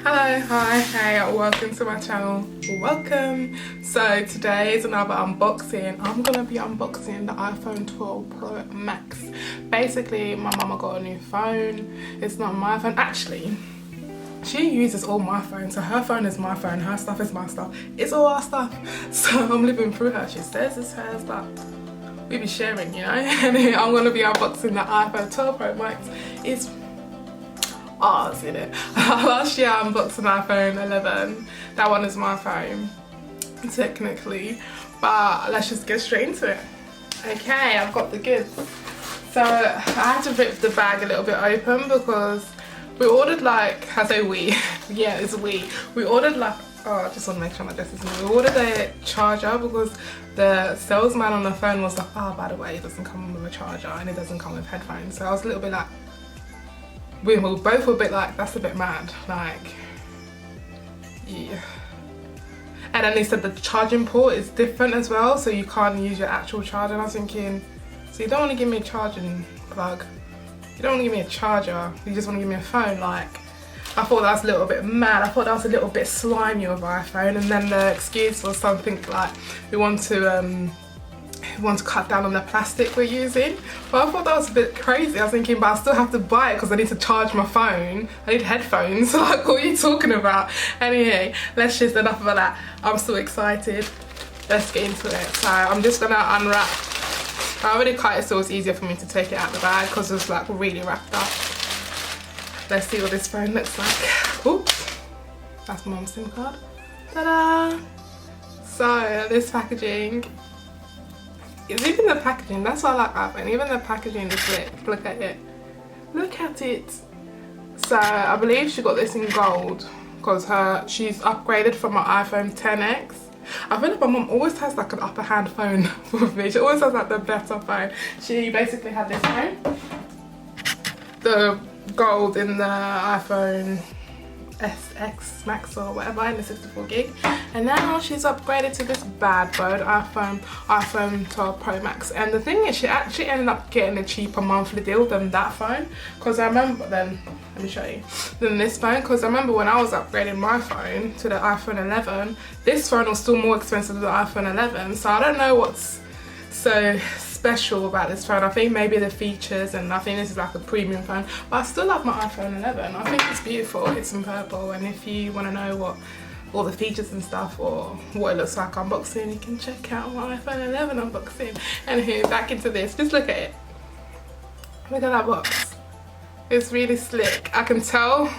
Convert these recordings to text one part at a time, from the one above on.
Hello, hi, hey, welcome to my channel. Welcome. So today is another unboxing. I'm gonna be unboxing the iPhone 12 Pro Max. Basically, my mama got a new phone. It's not my phone. Actually, she uses all my phone, so her phone is my phone, her stuff is my stuff. It's all our stuff. So I'm living through her. She says it's hers, but we be sharing, you know? Anyway, I'm gonna be unboxing the iPhone 12 Pro Max. It's ours, in it. Last year I unboxed an iPhone 11. That one is my phone, technically. But let's just get straight into it. Okay, I've got the goods. So I had to rip the bag a little bit open because we ordered like, I say we, yeah, it's we. We ordered like, oh, I just want to make sure my dress is new. We ordered a charger because the salesman on the phone was like, oh, by the way, it doesn't come with a charger and it doesn't come with headphones. So I was a little bit like, we both were a bit like, that's a bit mad, like, yeah. And then they said the charging port is different as well, so you can't use your actual charger. And I was thinking, so you don't want to give me a charging plug, you don't want to give me a charger, you just want to give me a phone. Like, I thought that was a little bit mad. I thought that was a little bit slimy with iPhone. And then the excuse was something like, we want to cut down on the plastic we're using. But I thought that was a bit crazy. I was thinking, but I still have to buy it because I need to charge my phone. I need headphones. Like, what are you talking about? Anyway, let's just, enough of that. I'm still excited. Let's get into it. So I'm just gonna unwrap. I already cut it so it's easier for me to take it out of the bag because it's like really wrapped up. Let's see what this phone looks like. Oops, that's mom's SIM card. Ta-da! So this packaging, even the packaging, that's what I like iPhone, even the packaging is lit. Look at it. Look at it. So I believe she got this in gold because she's upgraded from her iPhone 10X. I feel like my mum always has like an upper hand phone with me. She always has like the better phone. She basically had this phone, the gold in the iPhone SX Max or whatever, in the 64 gig, and now she's upgraded to this bad boy, iPhone 12 Pro Max. And the thing is, she actually ended up getting a cheaper monthly deal than that phone, because I remember then, let me show you, than this phone, because I remember when I was upgrading my phone to the iPhone 11, this phone was still more expensive than the iPhone 11. So I don't know what's so special about this phone. I think maybe the features, and I think this is like a premium phone, but I still love my iPhone 11. I think it's beautiful. It's in purple, and if you want to know what all the features and stuff or what it looks like unboxing, you can check out my iPhone 11 unboxing. And here, back into this, just look at it. Look at that box. It's really slick. I can tell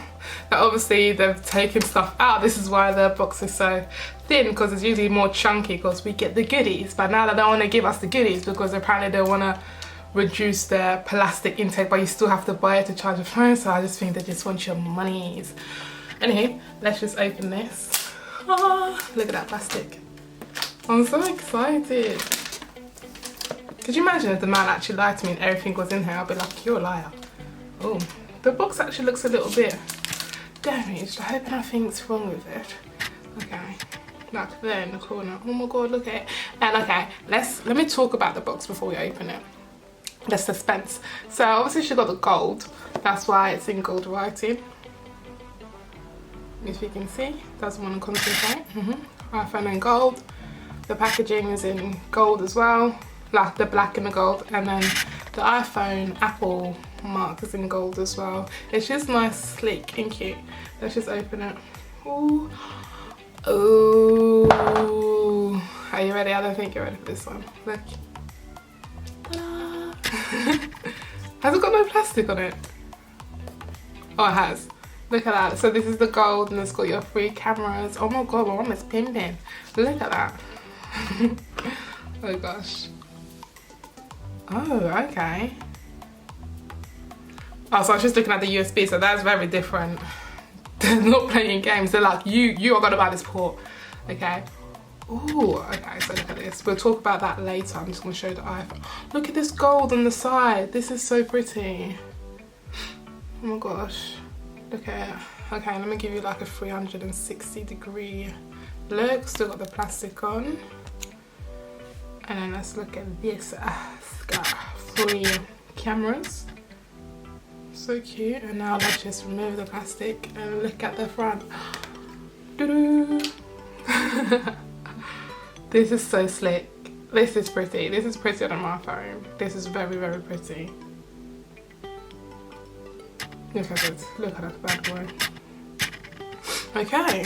that obviously they've taken stuff out. This is why the box is so thin, because it's usually more chunky because we get the goodies. But now they don't want to give us the goodies because apparently they want to reduce their plastic intake, but you still have to buy it to charge a phone. So I just think they just want your monies. Anyway, let's just open this. Ah, look at that plastic. I'm so excited. Could you imagine if the man actually lied to me and everything was in here? I'd be like, you're a liar. Oh, the box actually looks a little bit damaged. I hope nothing's wrong with it. Okay, like there in the corner. Oh my god, look at it. And okay, let me talk about the box before we open it. The suspense. So obviously she got the gold. That's why it's in gold writing. If you can see, that's one concentrate. iPhone in gold. The packaging is in gold as well, like the black and the gold, and then the iPhone Apple mark is in gold as well. It's just nice, sleek and cute. Let's just open it. Ooh. Ooh. Are you ready? I don't think you're ready for this one. Look. Ta-da. Has it got no plastic on it? Oh, it has. Look at that. So this is the gold and it's got your 3 cameras. Oh my god, my mum is pimping. Look at that. Oh gosh. Oh, okay. Oh, so I was just looking at the USB, so that's very different. They're not playing games. They're like, you are gonna buy this port, okay? Oh, okay, so look at this. We'll talk about that later. I'm just gonna show the iPhone. Look at this gold on the side. This is so pretty. Oh my gosh, look at it. Okay, let me give you like a 360-degree look. Still got the plastic on. And then let's look at this. It's got 3 cameras. So cute. And now let's just remove the plastic and look at the front. Doo-doo. This is so slick. This is pretty. This is prettier than my phone. This is very, very pretty. Look at it. Look at that bad boy. Okay.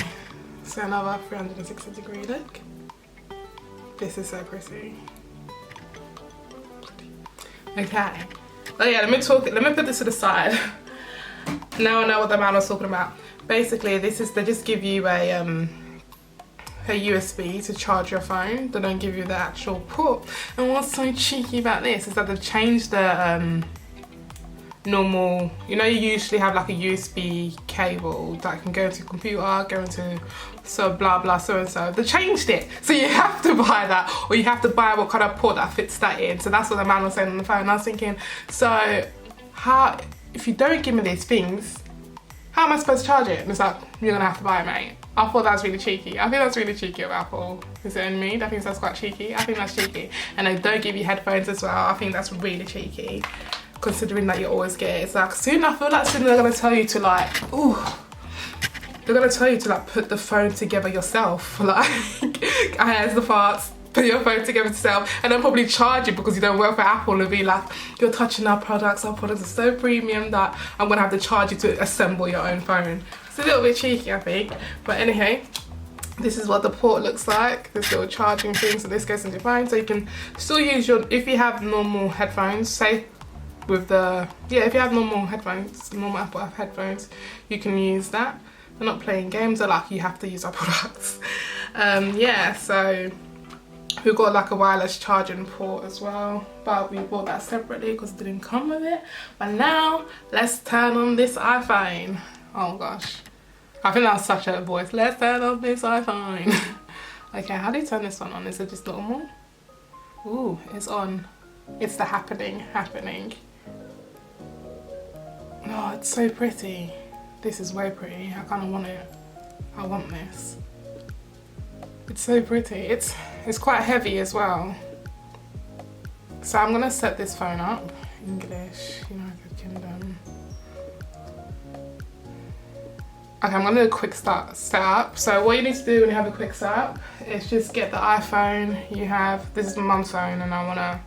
So another 360-degree look. This is so pretty. Okay. Oh yeah, let me put this to the side. Now I know what the man was talking about. Basically, this is, they just give you a USB to charge your phone. They don't give you the actual port. And what's so cheeky about this is that they changed the normal, you know, you usually have like a USB cable that can go into a computer, go into so blah blah so and so. They changed it, so you have to buy that, or you have to buy what kind of port that fits that in. So that's what the man was saying on the phone. And I was thinking, so how, if you don't give me these things, how am I supposed to charge it? And it's like, you're gonna have to buy it, mate. I thought that was really cheeky. I think that's really cheeky of Apple. Is it in me that thinks that's quite cheeky? I think that's cheeky. And they don't give you headphones as well. I think that's really cheeky, considering that you always get it. It's like, soon I feel like soon they're gonna tell you to like, ooh, they're gonna tell you to like put the phone together yourself. Like, here's the parts, put your phone together yourself, and then probably charge you because you don't work for Apple and be like, you're touching our products are so premium that I'm gonna have to charge you to assemble your own phone. It's a little bit cheeky, I think. But anyway, this is what the port looks like, this little charging thing. So this goes into your phone, so you can still use your, if you have normal headphones, say with the, yeah, if you have normal headphones, normal Apple headphones, you can use that. They're not playing games, they're like, you have to use our products. Yeah, so we've got like a wireless charging port as well, but we bought that separately because it didn't come with it. But now let's turn on this iPhone. Oh gosh, I think that's such a voice. Let's turn on this iPhone. Okay, how do you turn this one on? Is it just normal? Ooh, it's on. It's the happening. Oh, it's so pretty. This is way pretty. I kind of want it. I want this. It's so pretty. It's quite heavy as well. So I'm gonna set this phone up. English, United Kingdom. Okay, I'm gonna do a quick setup. So what you need to do when you have a quick setup is just get the iPhone you have. This is my mum's phone, and I wanna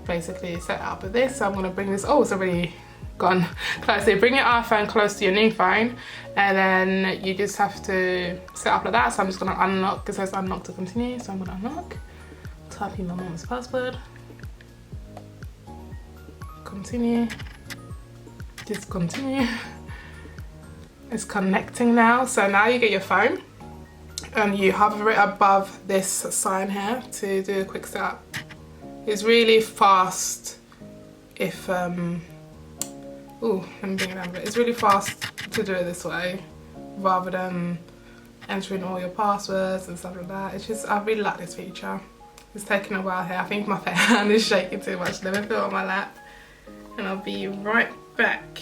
basically set up with this. So I'm gonna bring this. Oh, it's already gone close. So bring your iPhone close to your new phone, and then you just have to set up like that. So I'm just gonna unlock. It says unlock to continue, so I'm gonna unlock. Type in my mom's password. Continue. Just continue. It's connecting now. So now you get your phone and you hover it above this sign here to do a quick setup. It's really fast if ooh, let me bring it over. It's really fast to do it this way rather than entering all your passwords and stuff like that. It's just, I really like this feature. It's taking a while here. I think my hand is shaking too much. Let me put it on my lap and I'll be right back.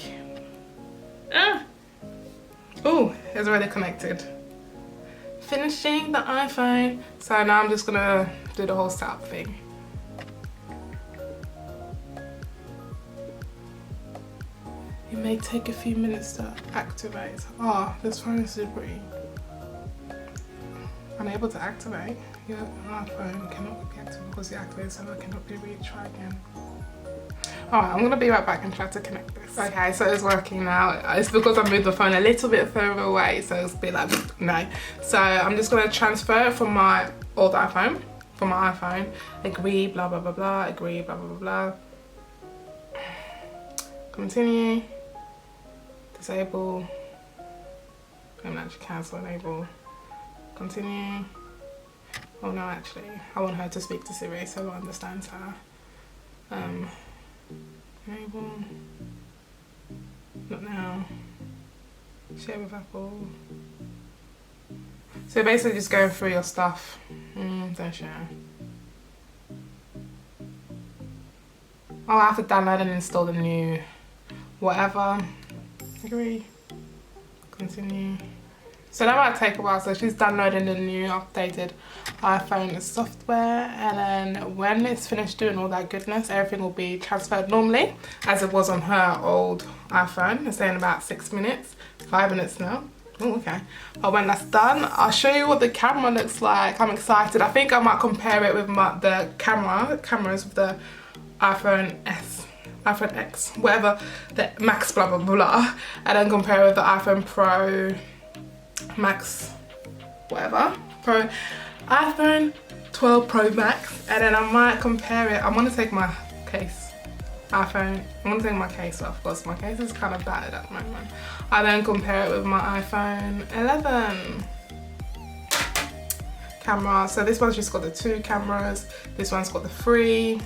Oh, it's already connected. Finishing the iPhone. So now I'm just gonna do the whole setup thing. It may take a few minutes to activate. Oh, this phone is so pretty. Unable to activate. Your iPhone cannot be activated because you activated, so I cannot be retry again. Alright, I'm gonna be right back and try to connect this. Okay, so it's working now. It's because I moved the phone a little bit further away, so it's a bit like, no. So I'm just gonna transfer it from my old iPhone, agree, blah, blah, blah, blah, agree, blah, blah, blah, blah. Continue. Disable. I'm actually cancel, enable. Continue. Oh no, actually, I want her to speak to Siri so I understand her. Enable. Not now. Share with Apple. So basically just going through your stuff. Don't share. Oh, I have to download and install the new whatever. Agree. Continue. So that might take a while. So she's downloading the new updated iPhone software, and then when it's finished doing all that goodness, everything will be transferred normally as it was on her old iPhone. It's saying about 6 minutes, 5 minutes now. Oh, okay. But when that's done, I'll show you what the camera looks like. I'm excited. I think I might compare it with the cameras of the iPhone X, whatever, the Max, blah blah blah, and then compare it with the iPhone Pro Max, whatever, iPhone 12 Pro Max, and then I might compare it. I'm gonna take my case. I'm gonna take my case off because my case is kind of battered at the moment. I then compare it with my iPhone 11 camera. So this one's just got the 2 cameras, this one's got the 3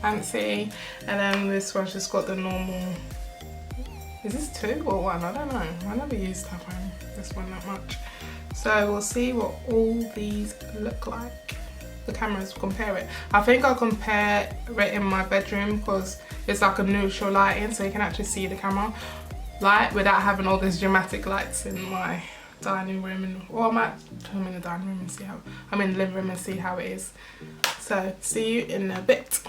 fancy, and then this one's just got the normal. Is this 2 or 1? I don't know. I never used this one that much. So we'll see what all these look like. The cameras, compare it. I think I'll compare it in my bedroom because it's like a neutral lighting, so you can actually see the camera light without having all these dramatic lights in my dining room. I'm in the dining room and see how, I'm in the living room and see how it is. So see you in a bit.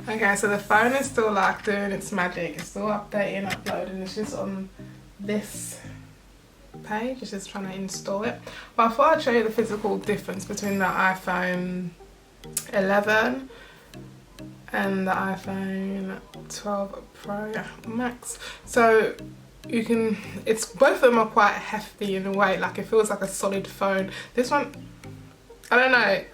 Okay, so the phone is still like doing its magic. It's still updating, uploading. It's just on this page. It's just trying to install it. But I thought I'd show you the physical difference between the iPhone 11 and the iPhone 12 Pro Max. So you can, both of them are quite hefty in a way. Like it feels like a solid phone. This one, I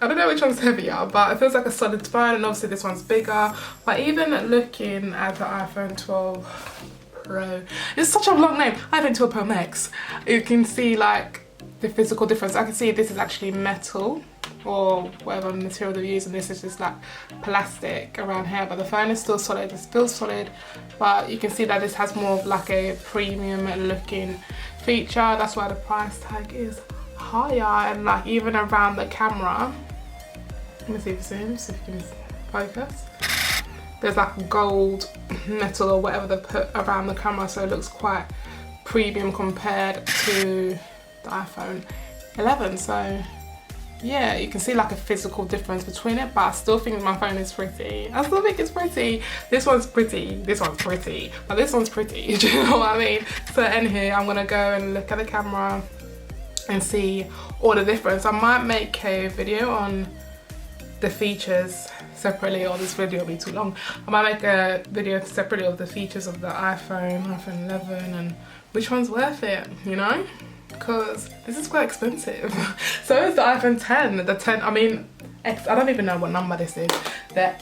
don't know which one's heavier, but it feels like a solid phone, and obviously this one's bigger. But even looking at the iPhone 12 Pro, it's such a long name, iPhone 12 Pro Max, you can see like the physical difference. I can see this is actually metal or whatever material they're using. This is just like plastic around here, but the phone is still solid. It feels solid, but you can see that this has more of like a premium looking feature. That's why the price tag is higher. And like even around the camera, let me see if it zooms, if you can focus, there's like gold metal or whatever they put around the camera, so it looks quite premium compared to the iPhone 11. So yeah, you can see like a physical difference between it, but I still think my phone is pretty. I still think it's pretty. This one's pretty, this one's pretty, but this one's pretty. Do you know what I mean? So anyway, I'm gonna go and look at the camera and see all the difference. I might make a video on the features separately, or this video will be too long. I might make a video separately of the features of the iPhone 11 and which one's worth it, you know? Because this is quite expensive. So is the iPhone 10. The 10, I mean, X, I don't even know what number this is. The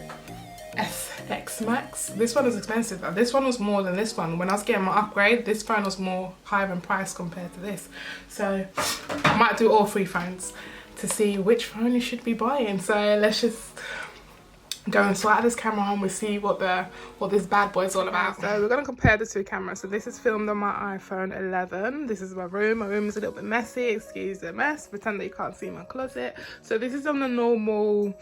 SX Max. This one is expensive. This one was more than this one. When I was getting my upgrade, this phone was more higher in price compared to this. So I might do all 3 phones to see which phone you should be buying. So let's just go and sort out this camera and we'll see what this bad boy is all about. So we're gonna compare the 2 cameras. So this is filmed on my iPhone 11. This is my room. My room is a little bit messy. Excuse the mess. Pretend that you can't see my closet. So this is on the normal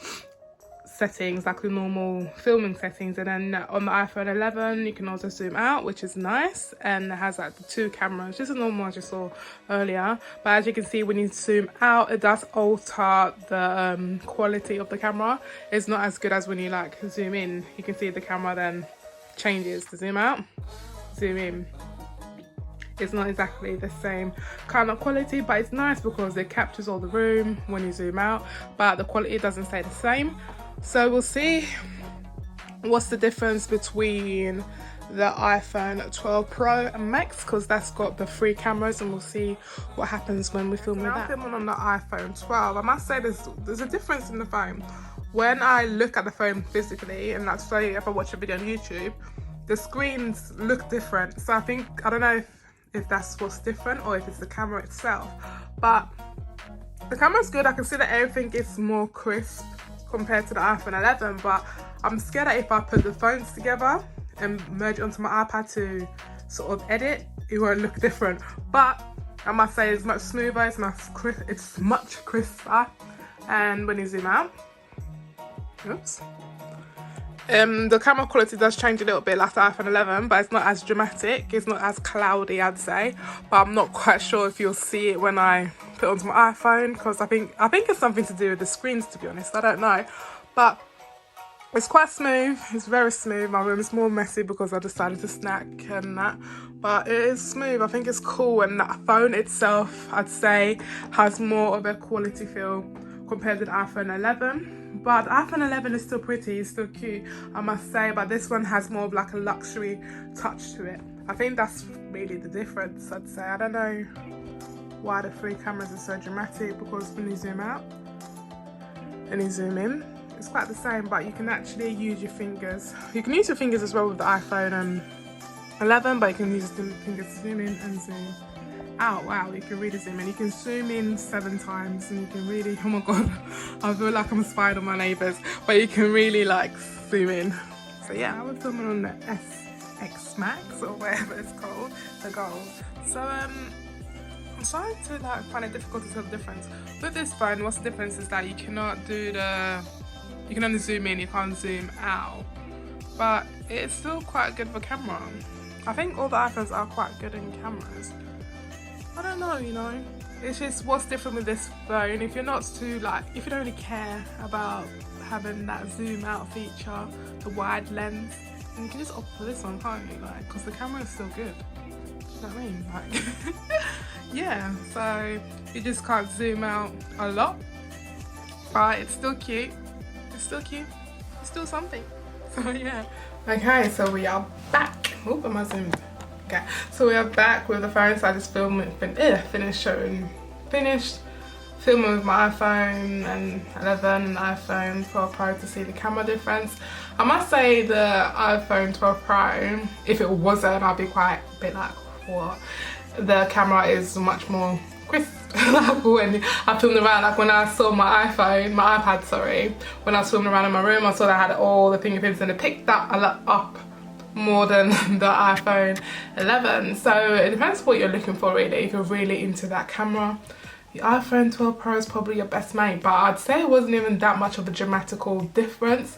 settings, like the normal filming settings, and then on the iPhone 11 you can also zoom out, which is nice, and it has like the 2 cameras, just a normal as you saw earlier. But as you can see, when you zoom out, it does alter the quality of the camera. It's not as good as when you like zoom in. You can see the camera then changes to zoom out, zoom in. It's not exactly the same kind of quality, but it's nice because it captures all the room when you zoom out, but the quality doesn't stay the same. So we'll see what's the difference between the iPhone 12 Pro Max, because that's got the 3 cameras, and we'll see what happens when we film with that. I'm filming on the iPhone 12. I must say there's a difference in the phone. When I look at the phone physically, and that's say if I watch a video on YouTube, the screens look different. So I don't know if that's what's different or if it's the camera itself. But the camera's good. I can see that everything is more crisp compared to the iPhone 11, but I'm scared that if I put the phones together and merge it onto my iPad to sort of edit, it won't look different. But I must say it's much smoother, it's much crisper, and when you zoom out, oops, The camera quality does change a little bit like the iPhone 11, but it's not as dramatic, it's not as cloudy, I'd say. But I'm not quite sure if you'll see it when I put it onto my iPhone, because I think it's something to do with the screens, to be honest. I don't know, but it's quite smooth. It's very smooth. My room is more messy because I decided to snack and that, but it is smooth. I think it's cool, and that phone itself, I'd say, has more of a quality feel compared to the iPhone 11. But the iPhone 11 is still pretty, it's still cute, I must say, but this one has more of like a luxury touch to it. I think that's really the difference, I'd say. I don't know why the three cameras are so dramatic, because when you zoom out and you zoom in, it's quite the same, but you can actually use your fingers. You can use your fingers as well with the iPhone 11, but you can use your fingers to zoom in and zoom out. Wow, you can really zoom in. You can zoom in 7 times, and you can really, oh my god, I feel like I'm spying on my neighbours, but you can really like zoom in. So yeah, I was filming on the SX Max or whatever it's called, the Gold. So I'm starting to like find it difficult to tell the difference. With this phone, what's the difference is that you cannot do you can only zoom in, you can't zoom out, but it's still quite good for camera. I think all the iPhones are quite good in cameras. I don't know, you know, it's just what's different with this phone. If you're not too like, if you don't really care about having that zoom out feature, the wide lens, then you can just opt for this one, can't you? Like, because the camera is still good. You know what I mean? Like, yeah, so you just can't zoom out a lot, but it's still cute. It's still cute. It's still something. So yeah. Okay, so we are back. Oh, am I zoomed? Okay, so we are back with the phone. So I just finished filming with my iPhone and 11 and iPhone 12 Pro to see the camera difference. I must say the iPhone 12 Pro, if it wasn't, I'd be quite a bit like, what? The camera is much more crisp. Like when I filmed around, like when I saw my iPad, sorry, when I was filming around in my room, I saw that I had all the fingerprints and it picked that a lot up more than the iPhone 11. So it depends what you're looking for really. If you're really into that camera, the iPhone 12 Pro is probably your best mate, but I'd say it wasn't even that much of a dramatical difference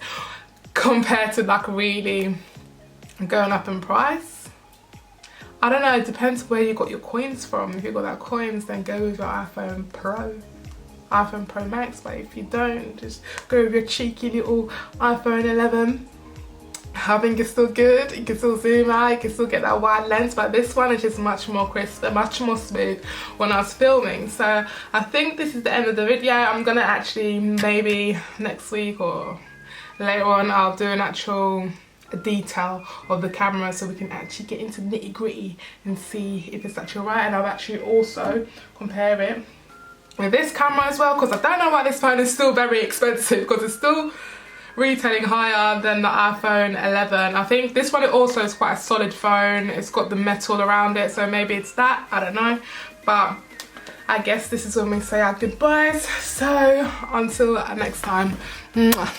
compared to like really going up in price. I don't know, it depends where you got your coins from. If you got that coins, then go with your iPhone Pro Max, but if you don't, just go with your cheeky little iPhone 11. I think it's still good. You can still zoom out, you can still get that wide lens, but this one is just much more crisp and much more smooth when I was filming. So I think this is the end of the video. I'm gonna actually, maybe next week or later on, I'll do an actual detail of the camera so we can actually get into nitty gritty and see if it's actually right. And I'll actually also compare it with this camera as well, because I don't know why this phone is still very expensive, because it's still retailing higher than the iPhone 11. I think this one also is quite a solid phone. It's got the metal around it, so maybe it's that, I don't know. But I guess this is when we say our goodbyes. So until next time. Mwah.